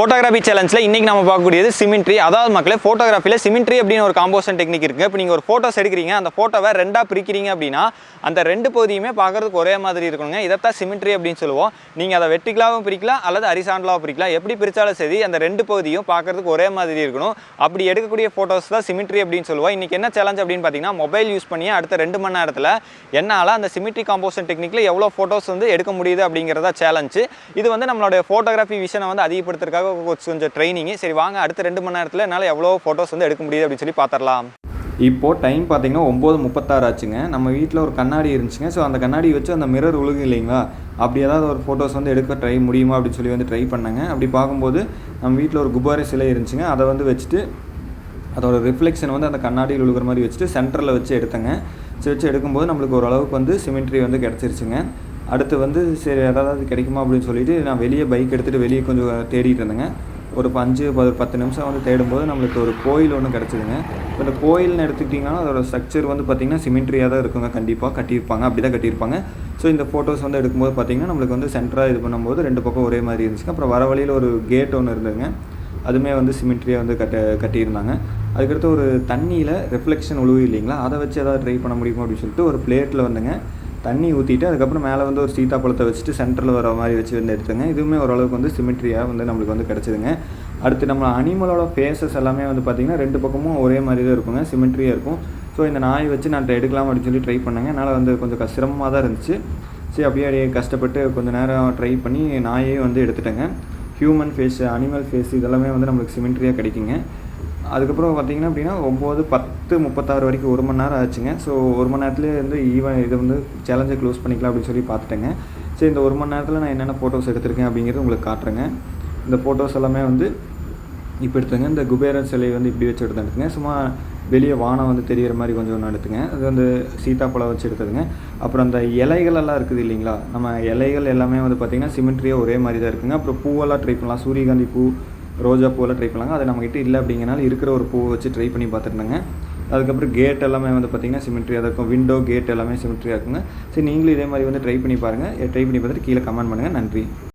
Photography சேலஞ்சில் இன்றைக்கி நம்ம பார்க்கக்கூடியது சிமெண்ட்ரி. அதாவது மக்களே, ஃபோட்டோகிராஃபியில் சிமெண்ட்ரி அப்படின்னு ஒரு காம்போசன் டெக்னிக் இருக்குது. இப்போ நீங்கள் ஒரு ஃபோட்டோஸ் எடுக்கிறீங்க, அந்த ஃபோட்டோவை ரெண்டாக பிரிக்கிறீங்க அப்படின்னா அந்த ரெண்டு பகுதியுமே பார்க்குறதுக்கு ஒரே மாதிரி இருக்கணுங்க. இதைத்தான் சிமெண்ட்ரி அப்படின்னு சொல்லுவோம். நீங்கள் அதை வெர்டிகலாகவும் பிரிக்கலாம் அல்லது ஹரிசாண்டலாகவும் பிரிக்கலாம். எப்படி பிரித்தாலும் சரி, அந்த ரெண்டு பகுதியும் பார்க்குறதுக்கு ஒரே மாதிரி இருக்கணும். அப்படி எடுக்கக்கூடிய ஃபோட்டோஸ் தான் சிமெண்ட்ரி அப்படின்னு சொல்லுவோம். இன்றைக்கி என்ன சேலஞ்ச் அப்படின்னு பார்த்தீங்கன்னா, மொபைல் யூஸ் பண்ணி அடுத்த 2 மணி நேரத்தில் என்னால் அந்த சிமெண்ட்ரி காம்போசன் டெக்னிக்கில் எவ்வளோ ஃபோட்டோஸ் எடுக்க முடியுது அப்படிங்கிறதா சேலஞ்சு. இது நம்மளுடைய ஃபோட்டோகிராஃபி விஷனை அதிகப்படுத்துறதுக்காக கொஞ்சம் ட்ரைனிங். சரி வாங்க, அடுத்த 2 மணி நேரத்தில் என்னால் எவ்வளோ ஃபோட்டோஸ் எடுக்க முடியுது அப்படின்னு சொல்லி பார்த்துடலாம். இப்போது டைம் பார்த்தீங்கன்னா 9:36 ஆச்சுங்க. நம்ம வீட்டில் ஒரு கண்ணாடி இருந்துச்சுங்க. ஸோ அந்த கண்ணாடி வச்சு அந்த மிரர் உழுகு இல்லைங்களா, அப்படி ஏதாவது ஒரு ஃபோட்டோஸ் எடுக்க ட்ரை முடியுமா அப்படின்னு சொல்லி ட்ரை பண்ணாங்க. அப்படி பார்க்கும்போது நம்ம வீட்டில் ஒரு குபார சிலை இருந்துச்சுங்க. அதை வச்சுட்டு அதோட ரிஃப்ளெக்ஷன் அந்த கண்ணாடியில் விழுகிற மாதிரி வச்சுட்டு சென்டரில் வச்சு எடுத்தேங்க. வச்சு எடுக்கும்போது நம்மளுக்கு ஓரளவுக்கு சிமெண்ட்ரி கிடச்சிருச்சுங்க. அடுத்து சரி ஏதாவது கிடைக்குமா அப்படின்னு சொல்லிட்டு நான் வெளியே பைக் எடுத்துகிட்டு வெளியே கொஞ்சம் தேடிட்டு இருந்தேங்க. ஒரு 5-10 நிமிஷம் தேடும்போது நம்மளுக்கு ஒரு கோயில் ஒன்று கிடச்சிதுங்க. இப்போ இந்த கோயில்னு எடுத்துக்கிட்டிங்கன்னா அதோட ஸ்ட்ரக்சர் பார்த்திங்கன்னா சிமெண்ட்ரியாக தான் இருக்குங்க. கண்டிப்பாக கட்டியிருப்பாங்க, அப்படி தான் கட்டியிருப்பாங்க. ஸோ இந்த ஃபோட்டோஸ் எடுக்கும்போது பார்த்திங்கன்னா நம்மளுக்கு சென்டராக இது பண்ணும்போது 2 பக்கம் ஒரே மாதிரி இருந்துச்சுங்க. அப்புறம் வர வழியில் ஒரு கேட் ஒன்று இருந்ததுங்க. அதுவுமே சிமெண்ட்ரியாக கட்டியிருந்தாங்க. அதுக்கடுத்து ஒரு தண்ணியில் ரிஃப்ளெக்ஷன் உழுவு இல்லைங்களா, அதை வச்சு ஏதாவது ட்ரை பண்ண முடியுமா அப்படின்னு சொல்லிட்டு ஒரு பிளேட்டில் தண்ணி ஊற்றிட்டு அதுக்கப்புறம் மேலே ஒரு சீத்தாப்பழத்தை வச்சுட்டு சென்டரில் வர மாதிரி வச்சு எடுத்துங்க. இதுவுமே ஓரளவுக்கு சிமெண்ட்ரியாக நம்மளுக்கு கிடச்சிதுங்க. அடுத்து நம்ம அனிமலோட ஃபேஸஸ் எல்லாமே பார்த்திங்கன்னா 2 பக்கமும் ஒரே மாதிரி தான் இருக்குங்க, சிமெண்ட்ரியாக இருக்கும். ஸோ இந்த நாய் வச்சு நான் எடுக்கலாம் அப்படின்னு சொல்லி ட்ரை பண்ணேங்க. என்னால் கொஞ்சம் சிரமமாக தான் இருந்துச்சு. சரி அப்படியே கஷ்டப்பட்டு கொஞ்சம் நேரம் ட்ரை பண்ணி நாயே எடுத்துட்டேங்க. ஹியூமன் ஃபேஸ், அனிமல் ஃபேஸ் இதெல்லாமே நம்மளுக்கு சிமெண்ட்ரியாக கிடைக்குங்க. அதுக்கப்புறம் பார்த்திங்கன்னா அப்படின்னா 9:10-36 வரைக்கும் 1 மணி நேரம் ஆச்சுங்க. ஸோ 1 மணி நேரத்துலேயே இதை சேலஞ்சை க்ளோஸ் பண்ணிக்கலாம் அப்படின்னு சொல்லி பார்த்துட்டேங்க. சரி இந்த 1 மணி நேரத்தில் நான் என்னென்ன ஃபோட்டோஸ் எடுத்திருக்கேன் அப்படிங்கிறது உங்களுக்கு காட்டுறேங்க. இந்த ஃபோட்டோஸ் எல்லாமே இப்போ எடுத்துங்க. இந்த குபேரன் சிலை இப்படி வச்சு எடுத்துங்க. சும்மா வெளியே வானம் தெரிகிற மாதிரி கொஞ்சம் ஒன்று எடுத்துங்க. அது சீத்தாப்பழம் வச்சு எடுத்ததுங்க. அப்புறம் அந்த இலைகளெல்லாம் இருக்குது இல்லைங்களா, நம்ம இலைகள் எல்லாமே பார்த்திங்கன்னா சிமெண்ட்ரியாக ஒரே மாதிரி தான் இருக்குங்க. அப்புறம் பூவெல்லாம் ட்ரை பண்ணலாம். சூரியகாந்தி பூ, ரோஜா பூவெல்லாம் ட்ரை பண்ணலாங்க. அது நம்மகிட்ட இல்லை அப்படிங்கிறனால இருக்கிற ஒரு பூவை வச்சு ட்ரை பண்ணி பார்த்துருந்தேங்க. அதுக்கப்புறம் கேட் எல்லாமே பார்த்திங்கன்னா சிமெண்ட்ரியாக தான் இருக்கும். விண்டோ, கேட் எல்லாமே சிமெண்ட்ரியாக இருக்குங்க. சரி நீங்களும் இதே மாதிரி ட்ரை பண்ணி பாருங்கள். ட்ரை பண்ணி பார்த்துட்டு கீழே கமெண்ட் பண்ணுங்கள். நன்றி.